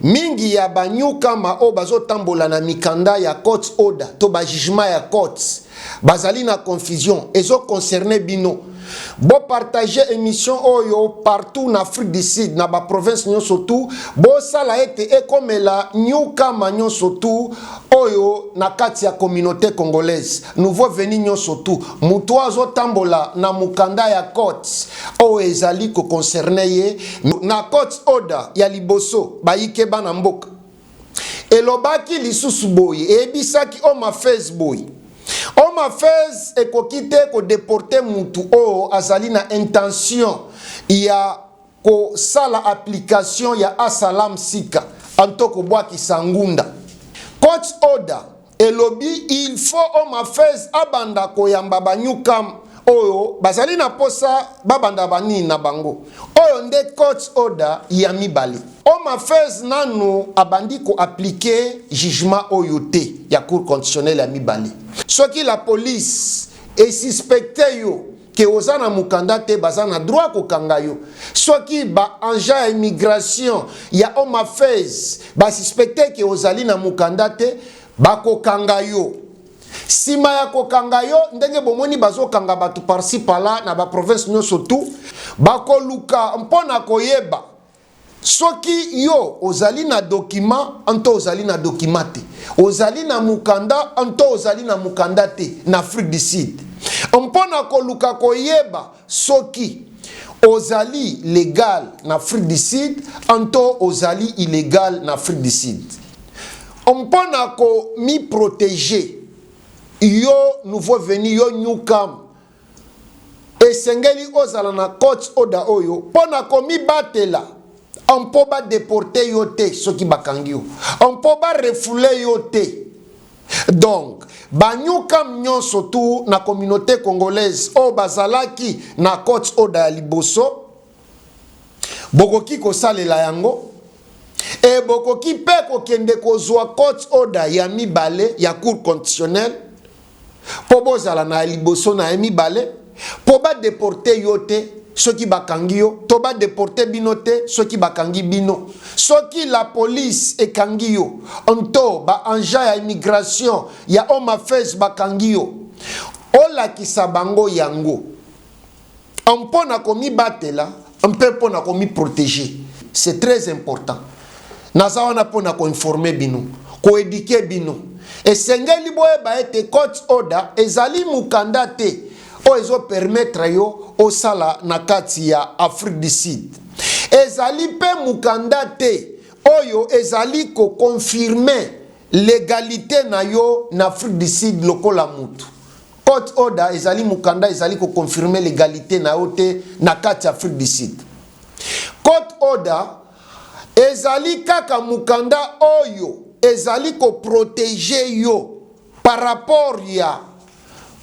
mingi ya banyukama o bazo tambola na mikanda ya court order to ba jugement ya court bazali na confusion ezo concerner bino bo partager émission oyo partout na Afrique du Sud na ba province nyon surtout bo sala ete ekomela nyukama nyon surtout oyo na kati ya communauté congolaise nouveau venu nyon surtout mutu azo tambola na mukanda ya court o ezali ko concerner ye na court order ya liboso bayike bana mboka elobaki lisusu boye ebisaki o ma Facebook on m'a fait ekokite ko déporter mutu o azali na intention ya ko sala application ya asalam sika antoko bwaki sangunda court order elobi il faut on m'a fait abanda ko yamba banyukam oyo bazali na posa babanda bani na bango oyo nde court order ya mibale on m'a fait nanu abandi ko appliquer jugement oyo te ya cour constitutionnelle ya mibale soki la police est suspecté yo ke ozana mukanda te bazana droit ko kanga yo soki ba anja ya immigration ya on m'a fait ba suspecté ke ozali na mukanda te ba ko kanga yo sima ya kokanga yo ndenge bomoni bazo kanga batu parsi pala na ba province nyonso tu bako luka mpona koyeba soki yo ozali na document anto ozali na document te ozali na mukanda anto ozali na mukanda te na Afrique du Sud mpona koluka koyeba soki ozali légal na Afrique du Sud anto ozali illégal na Afrique du Sud mpona ko mi protéger yo nouveau venu yo nyukam esengeli ozala na court order oyo pona komi batela ampo ba déporter yo te soki bakangi yo ampo ba refouler yo te donc banyukam nyonso tu na communauté congolaise o bazalaki na court order ya liboso bokoki kosalela yango e bokoki pe kokende kozwa court order ya mibale ya cour constitutionnelle po bozala na liboso na mibale po ba déporter yo te soki bakangi yo to ba déporter bino te soki bakangi bino soki la police ekangi yo onto ba anja ya immigration ya home affairs bakangi yo ola kisabango yango mpona komi batela mpe pona komi protéger c'est très important nazawana pona ko informer bino ko éduquer bino esengeli boye ba ete court order ezali mukanda te o ezo permettre yo o sala na kati ya Afrique du Sud ezali pe mukanda te oyo ezali ko confirmer légalité na yo na Afrique du Sud lokola mutu court order ezali mukanda ezali ko confirmer légalité na yo te na kati ya Afrique du Sud court order ezali kaka mukanda oyo ezali ko protéger yo par rapport ya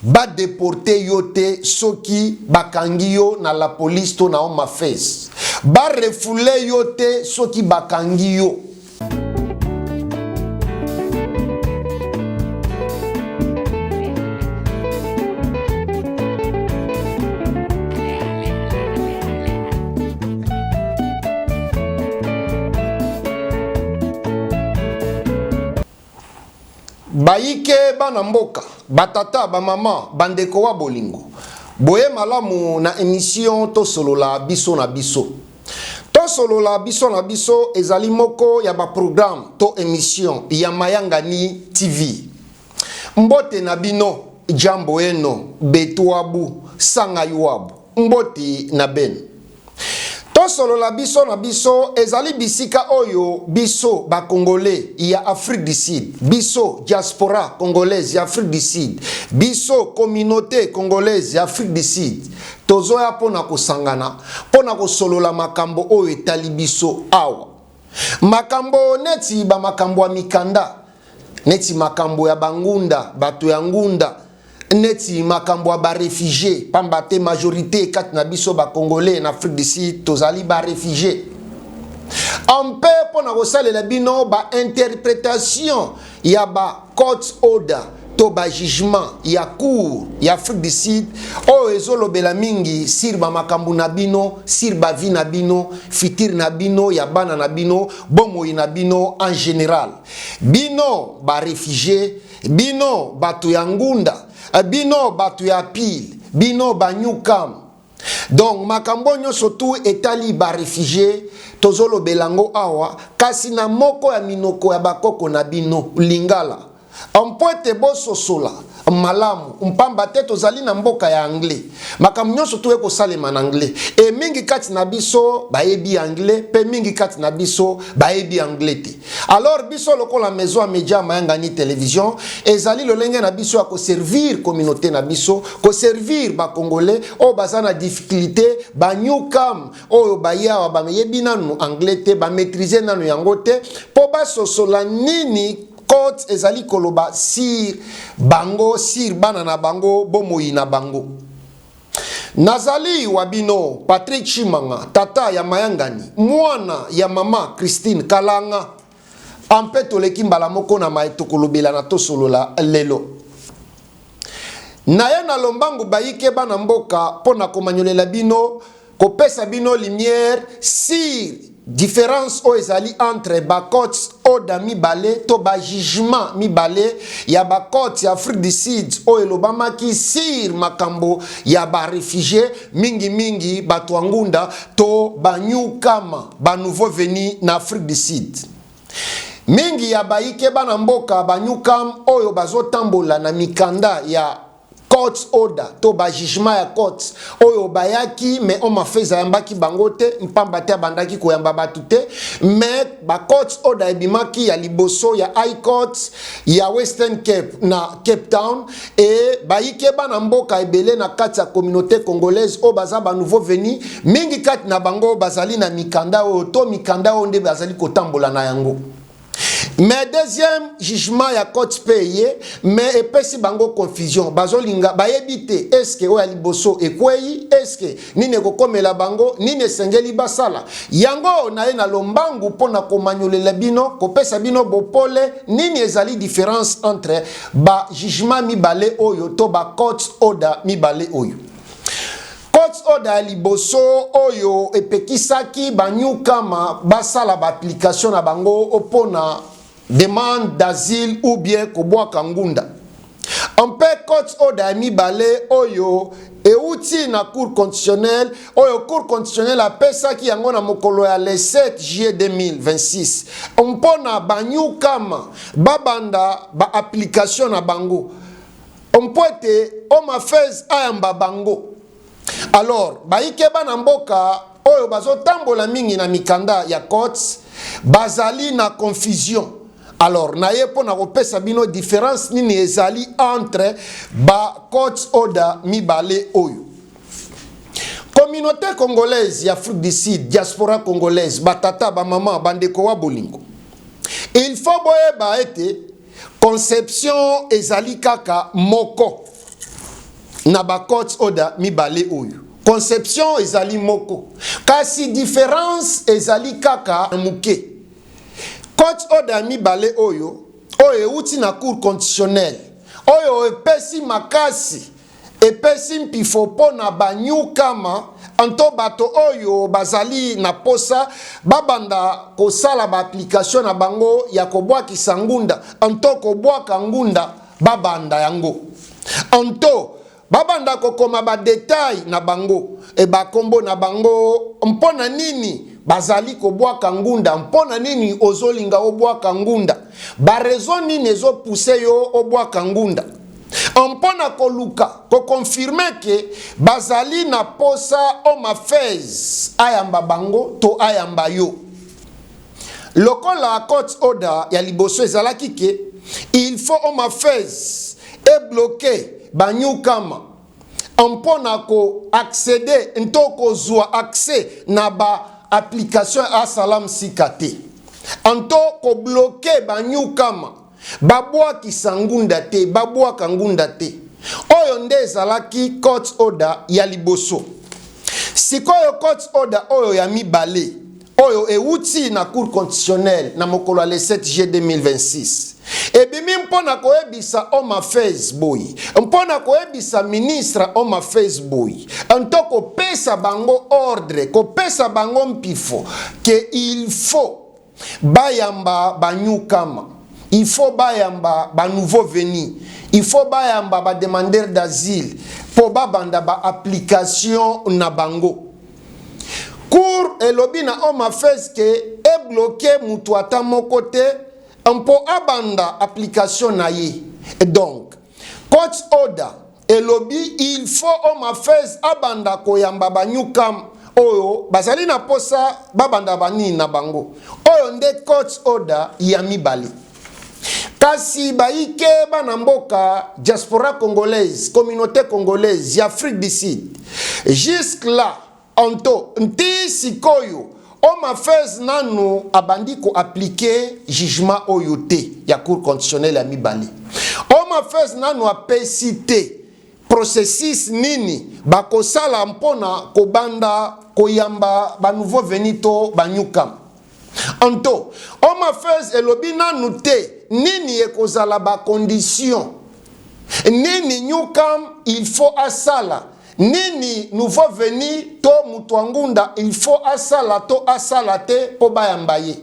ba déporter yo te soki bakangi yo na la police to na home affairs ba refouler yo te soki bakangi yo Baike bana mboka, batata, bamama, bandeko wa bolingo. Boye malamu na émission to solo la biso na biso. To solo la biso na biso ezali moko ya ba programme to émission ya Mayangani TV. Mbote na bino jambo eno betuabu sanga yuabu. Mbote na ben. To solo la biso na biso ezali bisika oyo biso ba congolais ya Afrique du Sud, biso diaspora congolaise ya Afrique du Sud, biso communauté congolaise ya Afrique du Sud. Tozoya pona kosangana, pona kosolola makambo oyo etali biso awa. Makambo neti ba makambo ya mikanda, neti makambo ya bangunda, bato ya ngunda, neti makambo ya ba réfugié, pambate majorité kat na biso ba congolais na Afrique du Sud, tozali ba réfugié. Ampe pona kosalela bino ba interprétation ya ba court order to ba jugement ya cour ya Afrique du Sud o ezolobela mingi sir ba makambu na bino, sir ba vie na bino, fitir na bino, ya bana na bino, bomoi na bino en général. Bino ba réfugié, bino batu ya ngunda, bino batu ya pile, bino ba Newcam. Donc makambo nyonso tu etali ba réfugié tozolo belango awa kasi na moko ya minoko ya bakoko na bino lingala ampoete boso sola malamu mpamba te tozali na mboka ya anglais makambo nyonso tu eko salema na anglais e mingi kati na biso bayebi anglais pe mingi kati na biso bayebi anglais te. Alors biso lokola maison ya média mayanga ni télévision ezali lolenge na biso ya ko servir communauté na biso ko servir ba congolais o bazana difficulté ba Newcam o bayawa ba yebi nanu anglais te ba maîtriser nanu yango te po baso sola nini Côte ezali koloba sir bango sir bana na bango bomoi na bango. Nazali wabino Patrick Chimanga tata ya mayangani mwana ya mama Christine Kalanga ampeto leki mbala moko na maeto kolobela na tosolola lelo. Na ye na lombangu bayike bana mboka pona komanyolela bino kopesa bino lumière sir différence o ezali entre bakot oda mibale to ba jugement mibale ya bakot ya Afrique du Sud o elobamaki sir makambo ya ba réfugié mingi mingi bato ngunda to ba Newcam ba nouveau venu na Afrique du Sud. Mingi ya baike bana mboka ba Newcam oyo bazotambola na mikanda ya court order to ba jugement ya court oyo bayaki mais on m'a fait zambaki bangote mpamba te bandaki koyamba batute mais ba court order ebimaki ya liboso ya high court ya Western Cape na Cape Town et bayike bana mboka ebele na kati ya communauté congolaise o baza ba nouveau venu mingi kati na bango bazali na mikanda o to mikanda onde bazali kotambola na yango. Mais deuxième jugement ya court payé mais epesi bango confusion bazolinga bayebite est-ce que oya liboso ekwei est-ce que nini kokomela bango nini sengeli basala yango na ye na lombangu pona komanyolela bino kopesa bino bopole nini ezali différence entre ba jugement mibale oyo to ba court order mibale oyo. Court order liboso oyo epekisaki ba Newcam basala ba application na bango opona demande d'asile ou bien kobwaka ngunda. On peut court order mibale oyo euti na cour constitutionnelle oyo cour constitutionnelle apesa ki yango na mokolo ya le 7 juillet 2026 mpona ba Newcam babanda ba application na bango ompoete o mafez ayamba bango. Alors baike bana mboka oyo bazotambola mingi na mikanda ya court bazali na confusion. Alors na ye pona kopesa bino différence nini ezali entre ba court order mibale oyo. Communauté congolaise ya Afrique du Sud, diaspora congolaise, batata ba maman bandeko wa bolingo. Il faut boyeba ete conception ezali kaka moko na ba court order mibale oyo. Conception ezali moko kasi différence ezali kaka muke. Court order mibale oyo oyo euti na cour constitutionnelle oyo epesi makasi epesi mpifo pona ba Newcam anto bato oyo bazali na posa babanda kosala ba application na bango ya kobwakisa ngunda anto kobwaka ngunda babanda yango anto babanda kokoma ba detail na bango e ba kombo na bango mpona nini bazali kobwaka ngunda mpona nini ozolinga obwaka ngunda ba raison nini ezo pousser yo obwaka ngunda mpona koluka ko confirmer ke bazali na posa o mafez ayamba bango to ayamba yo lokola court order ya liboso ezalaki ke il faut o mafez e bloquer ba Newcam mpona ko accéder ntoko zwa accès na ba application à salam sikate anto ko bloquer ba Newcam babwa kisangunda te babwa kangunda te oyo nde ezalaki court order ya liboso. Sikoyo court order oyo ya mibale oyo euti na cour constitutionnelle na mokolo le 7 juillet 2026 ebimi mpona koyebisa Oma Facebook mpona koyebisa ministre Oma Facebook ntoko pesa bango ordre kopesa bango mpifo que il faut bayamba banyukama, il faut bayamba ba nouveau venu, il faut bayamba ba demandeur d'asile pour babanda ba application na bango. Cour elobi na Oma Facebook e bloqué mutu ata moko te mpo abanda application na ye. Donc court order elobi il faut Oma Facebook abanda koyamba banyukama oyo bazali na posa babanda bani na bango oyo nde court order ya mibale. Kasi baike bana mboka diaspora congolaise, communauté congolaise ya Afrique du Sud jusque là onto nti sikoyo Oma Facebook nanu abandi ko appliquer jugement oyo te ya cour constitutionnelle ya mibale. Oma Facebook nanu apesi te processus nini bakosala mpona kobanda koyamba ba nouveau venito banyukam. Anto Oma Facebook elobi nanu te nini ekozala ba condition nini nyukam il faut asala nini nouveau veni to mutuangunda il faut asala to asala te po bayamba ye.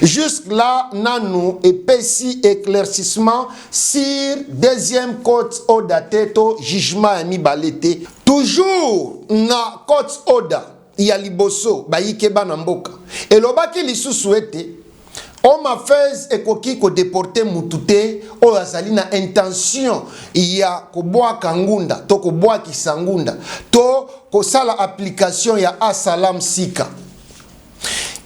Jusque là nanu epesi éclaircissement sur deuxième court order to jugement ya mibale te. Toujours na court order ya liboso bayike bana mboka elobaki lisusu ete Oma Facebook ekoki ko déporter mutu te oyo azali na intention ya kobwaka ngunda to kobwakisa ngunda to kosala application ya asalam sika.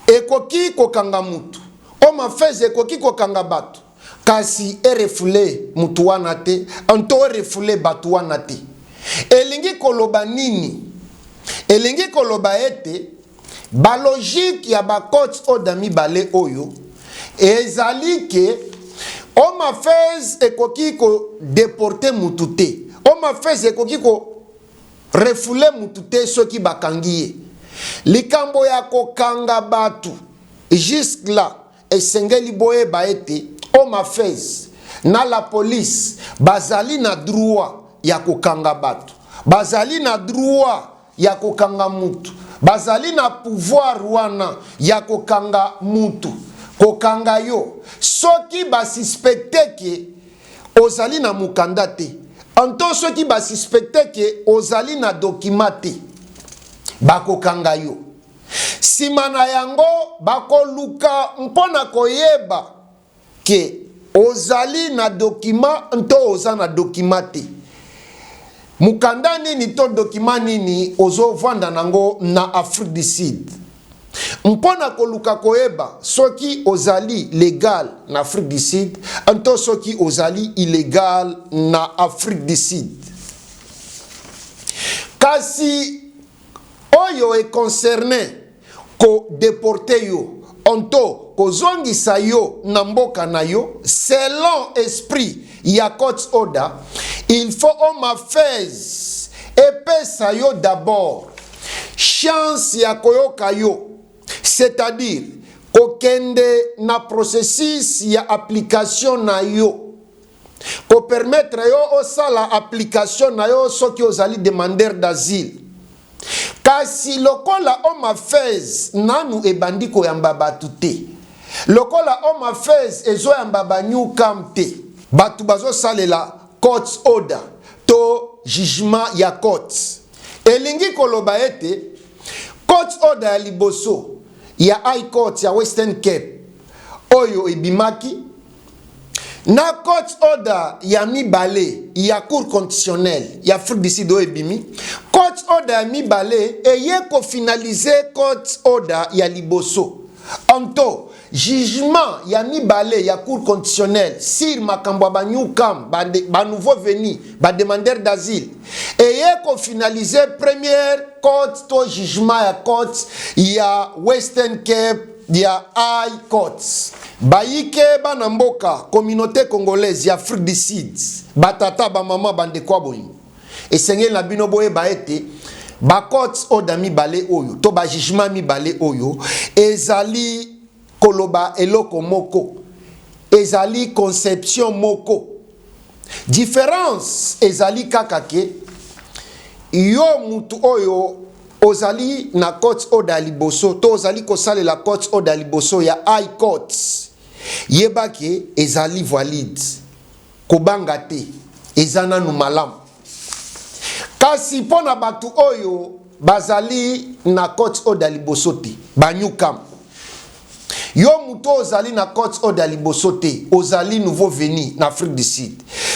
Ekoki kokanga mutu Oma Facebook ekoki kokanga batu kasi erefule mutu wana te anto erefule batu wana te. Elingi koloba nini? Elingi koloba ete ba logique ya ba court order mibale oyo ezali ke Oma Facebook ekoki ko déporter mutu te. Oma Facebook ekoki ko refule mutu te soki bakangiye. Likambo ya kokanga batu jusque là esengeli boye baete Oma Facebook na la police bazali na droit ya kokanga batu, bazali na droit ya kokanga mutu, bazali na pouvoir wana ya kokanga mutu, kokanga yo soki basuspecte ke ozali na mukanda te, anto soki basuspecte ke ozali na document te bakokanga yo. Sima na yango bakoluka mpona koyeba ke ozali na document nto oza na document te. Mukanda nini to document nini ozo vanda nango na Afrique du Sud. Mpona koluka koyeba soki ozali legal na Afrique du Sud nto soki ozali illégal na Afrique du Sud. Kasi oyo est concerné ko déporter yo onto ko zongisa yo na mboka na yo selon esprit ya court order, il faut Oma Facebook epesa yo d'abord chance ya koyoka yo, c'est-à-dire kokende na processus ya application na yo ko permettre yo osala application na yo soki ozali demandeur d'asile. Kasi lokola Oma Facebook nanu ebandi koyamba batu te, lokola Oma Facebook ezoyamba banyukam te, batu bazo salela court order to jugement ya court. Elingi koloba ete court order ya liboso ya High Court ya Western Cape oyo ebimaki na court order ya mibale ya Cour constitutionnelle ya Afrique du Sud oyo ebimi. Court order ya mibale eye ko finaliser court order ya liboso. Anto jugement ya mibale ya Cour constitutionnelle sur makambo banyukam ba nouveau venu ba demandeur d'asile eye ko finaliser première court to jugement ya court ya Western Cape ya High Court. Baike bana mboka communauté congolaise ya Afrique du Sud batata ba mama bande kwa boyi esengeli na bino boye baete ba court order mibale oyo to ba jugement mibale oyo ezali koloba eloko moko ezali conception moko. Différence ezali kakake yo mutu oyo ozali na court order liboso to ozali kosale la court order liboso ya high court yebake ezali valide kobanga te ezana nu malamu. Kasi pona batu oyo bazali na court order liboso te banyukam yo mutu ozali na court order liboso te ozali nouveau venu na Afrique du Sud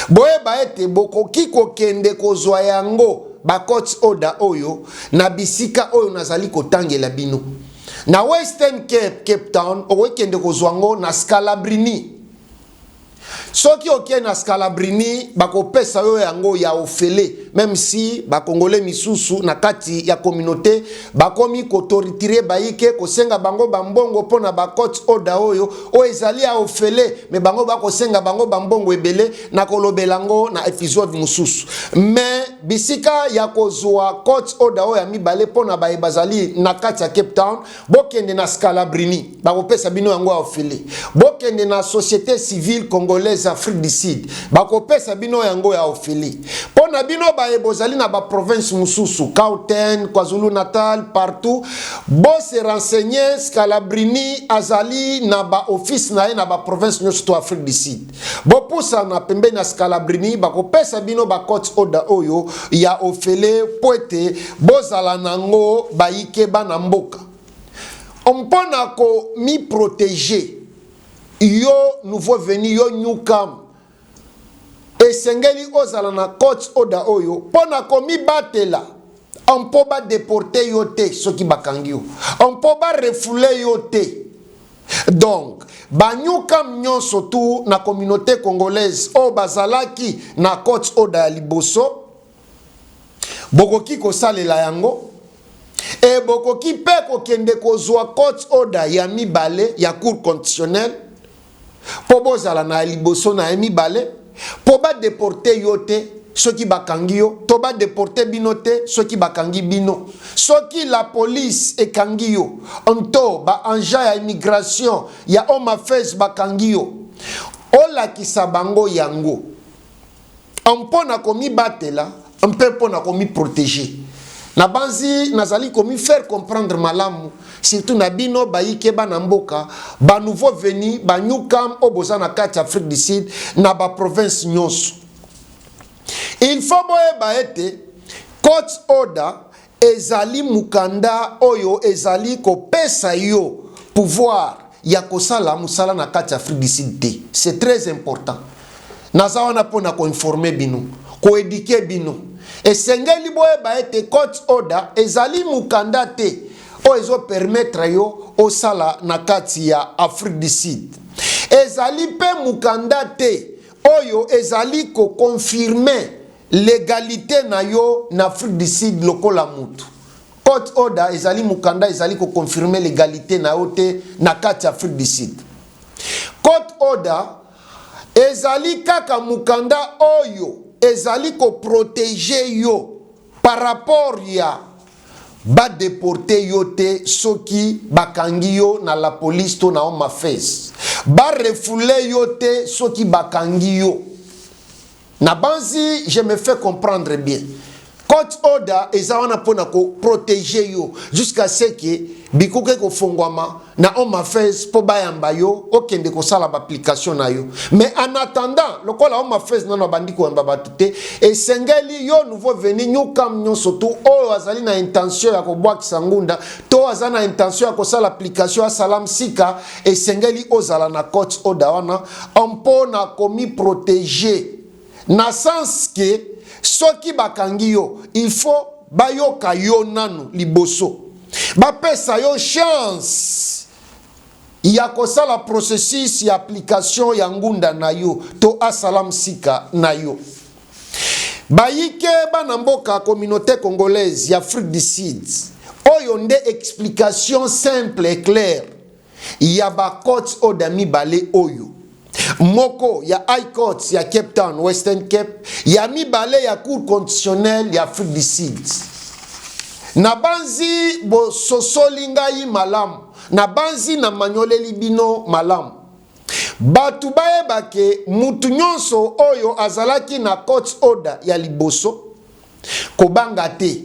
boyeba ete bokoki kokende kozwa yango ba court order oyo na bisika oyo nazali kotangela bino na Western Cape, Cape Town okende kozwa ngo na Scalabrini. Soki okie na Scalabrini bakopesa yo yango ya ofele, même si bakongole misusu na kati ya communauté bakomi kotoritire baike kosenga bango bambongo pona ba court order oyo o ezali ya ofele, me bango bakosenga bango bambongo ebele na kolobelango na episode mususu. Mais bisika ya kozwa court order oyo ya mibale pona ba ebazali na kati ya Cape Town bokende na Scalabrini bakopesa bino yango ya ofele, bokende na société civile congolaise Afrique du Sud bakopesa bino yango ya ofili pona bino baye bozali na ba province mususu Gauteng, KwaZulu Natal, partout bo se renseigner Scalabrini azali na ba office na ye na ba province nyonso to Afrique du Sud bo pusa na pembe na Scalabrini bakopesa bino ba court order oyo ya ofele poete bozala nango baike bana mboka mpona ko mi protéger yo nouveau venu yo newcam esengeli ozala na court order oyo pona komi batela on ba déporter yo te soki bakangi yo on ba refouler yo te. Donc ba newcam nyonso tu na communauté congolaise o bazalaki na court order ya liboso bokoki kosalela yango e bokoki pe kokende kozwa court order ya mibale ya cour constitutionnelle po bozala na liboso na mibale po ba déporter yo te soki bakangi yo to ba déporter bino te soki bakangi bino soki la police ekangi yo onto ba anja ya immigration ya home affairs bakangi yo olakisa bango yango mpona komi batela mpe mpona komi protéger na banzi nazali komi faire comprendre malamu surtout na bino baike bana mboka ba nouveau venu ba newcam oboza na kati Afrique du Sud na ba province nyonso. Il faut boyeba ete court order ezali mukanda oyo ezali kopesa yo pouvoir ya kosala musala na kati Afrique du Sud te. C'est très important. Nazawana pona ko informer bino, ko éduquer bino. Esengeli boyeba ete court order ezali mukanda te o ezo permettre yo o sala na kati ya Afrique du Sud. Ezali pe mukanda te oyo ezali ko confirmer l'égalité na yo na Afrique du Sud lokola mutu. Court order ezali mukanda ezali ko confirmer l'égalité na yo te na kati ya Afrique du Sud. Court order ezali kaka mukanda oyo ezali ko protéger yo par rapport ya ba déporter yo te soki bakangi yo na la police to na home affairs ba refouler yo te soki bakangi yo na banzi. Je me fais comprendre bien. Court order ezawana pona ko protéger yo jusqu'à ce que bikuke ko fongwama na home affairs po bayamba yo okende ko sala ba application na yo. Mais en attendant lokola home affairs nano bandiko yamba batute esengeli yo nouveau venu newcam nyonso tu oyo azali na intention ya ko bwakisa ngunda to azana intention ya ko sala application ya salam sika esengeli ozala na court order wana mpona komi protéger na sens que soki bakangi yo il faut bayoka yo nanu liboso bapesa yo chance ya kosala processus ya application ya ngunda na yo to asalam sika na yo. Bayike bana mboka communauté congolaise ya Afrique du Sud oyo nde explication simple et claire ya ba court order mibale oyo moko ya high court ya Cape Town Western Cape ya mibale ya cour constitutionnelle ya Afrique du Sud. Na banzi bo sosolinga yi malamu na banzi na manyoleli bino malamu batu bayeba ke mutu nyonso oyo azalaki na court order ya liboso kobanga te,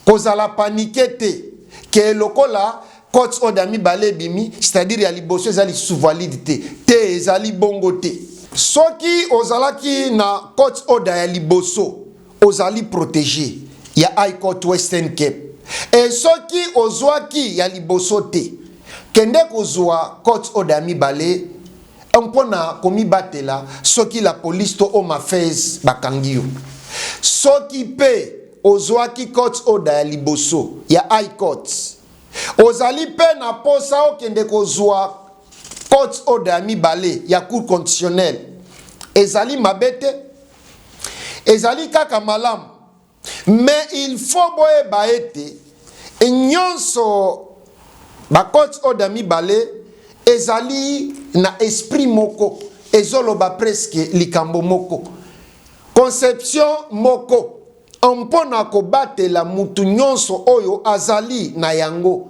kozala panike te, ke lokola court order mibale bimi, c'est-à-dire ya liboso ezali sous validité te, ezali bongo te. Soki ozalaki na court order ya liboso ozali protégé ya High Court Western Cape, et soki ozwaki ya liboso te kende kozwa court order mibale mpona komibatela soki la police to home affairs bakangi yo. Soki pe ozwaki court order ya liboso ya High Court, ozali pe na posa okende kozwa court order mibale ya cour constitutionnelle, ezali mabete, ezali kaka malamu. Mais il faut boyeba ete nyonso ba court order mibale ezali na esprit moko, ezoloba presque likambo moko, conception moko, mpona kobatela mutu nyonso oyo azali na yango,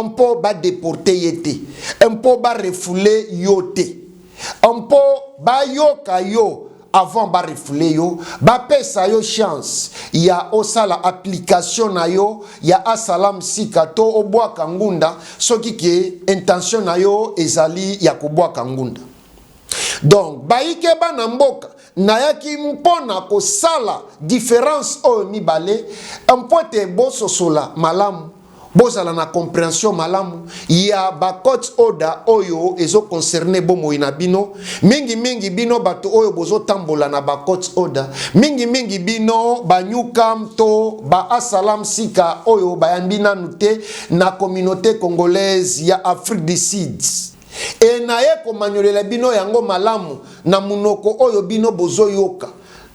mpo ba déporter yete, mpo ba refoule yote, mpo ba yoka yo avant ba refoule yo, ba pesa yo chance ya osala application na yo ya asalam sika to obwaka ngunda soki ke intention na yo ezali ya kobwaka ngunda. Donc baike bana mboka nayaki mpona kosala différence oyo mibale mpote bososola malamu, bozala na compréhension malamu ya ba court order oyo ezo concerner bomoi na bino. Mingi bino bato oyo bozo tambola na ba court order, mingi bino banyukam to ba asalam sika oyo bayambi nanu te na communauté congolaise ya Afrique du Sud. E na ye komanyolela bino yango malamu na munoko oyo bino bozo yoka,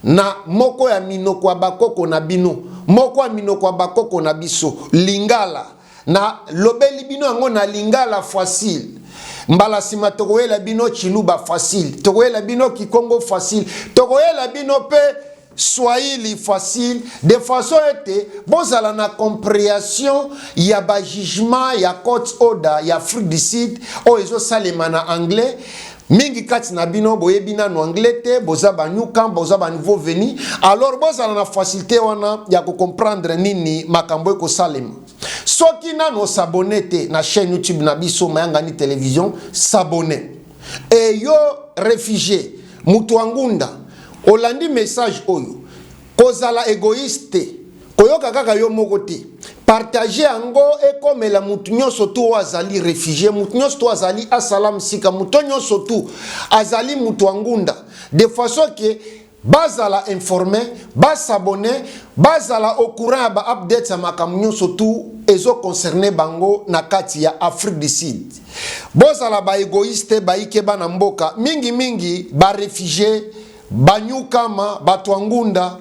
na moko ya minoko ya bakoko na bino, moko ya minoko ya bakoko na biso lingala, na lobeli bino yango na lingala facile. Mbala sima tokoyela bino chiluba facile, tokoyela bino kikongo facile, tokoyela bino pe swahili facile, de façon ete bozala na compréhension ya ba jugement ya court order ya Afrique du Sud o ezo salema na anglais. Mingi kati na bino boyebi nanu anglais te, boza banyuka, boza ba niveau veni, alors bozala na facilité wana ya ko comprendre nini makambo eko salema. Soki nanu s'abonner te na chaîne YouTube na biso Mayangani Télévision, s'abonner. Et yo réfugié mutu angunda olandi message oyo kozala égoïste, koyoka kaka yo moko te, partager ango ekomela mutu nyonso tu azali réfugié, mutu nyonso tu azali asalam sika, mutu nyonso tu azali mutu angunda, de façon que bazala informé, bas s'abonner, bazala au courant ba update sa makambo nyonso tu ezo concerné bango na kati ya Afrique du Sud. Bozala ba égoïste baike bana mboka mingi ba réfugié, banyukama, batu angunda,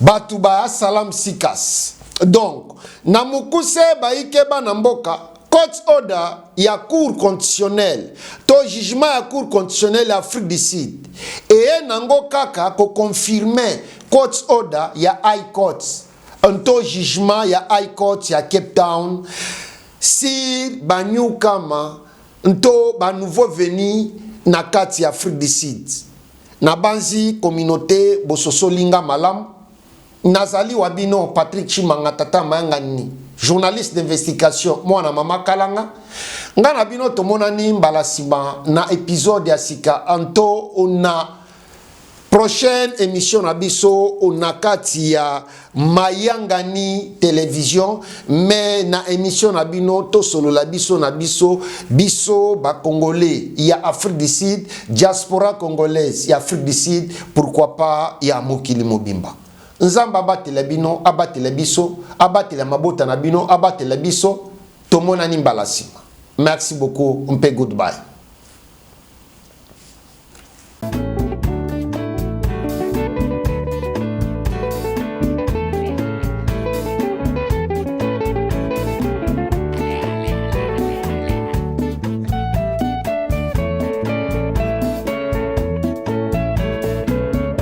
batu ba asalam sikas. Donc, na mukuse baike bana mboka court order ya cour constitutionnelle, to jugement ya cour constitutionnelle Afrique du Sud, et nango kaka ko confirmer court order ya High Court, to jugement ya High Court ya Cape Town, si banyukama, to ba nouveau veni na kati ya Afrique du Sud. Na banzi communauté bososo linga malam, nazali wabino Patrick Chimanga Tata Mayangani, journaliste d'investigation, moi na mama kalanga, nga na bino tomonani mbala sima na épisode ya sika anto na prochaine émission na biso na kati ya Mayangani Télévision, mais na émission na bino to solo la biso na biso ba congolais ya Afrique du Sud, diaspora congolaise ya Afrique du Sud, pourquoi pas ya mokili mobimba. Nzamba abatela bino, abatela biso, abatela mabota na bino, abatela biso, tomonani mbala sima. Merci beaucoup, mpe goodbye.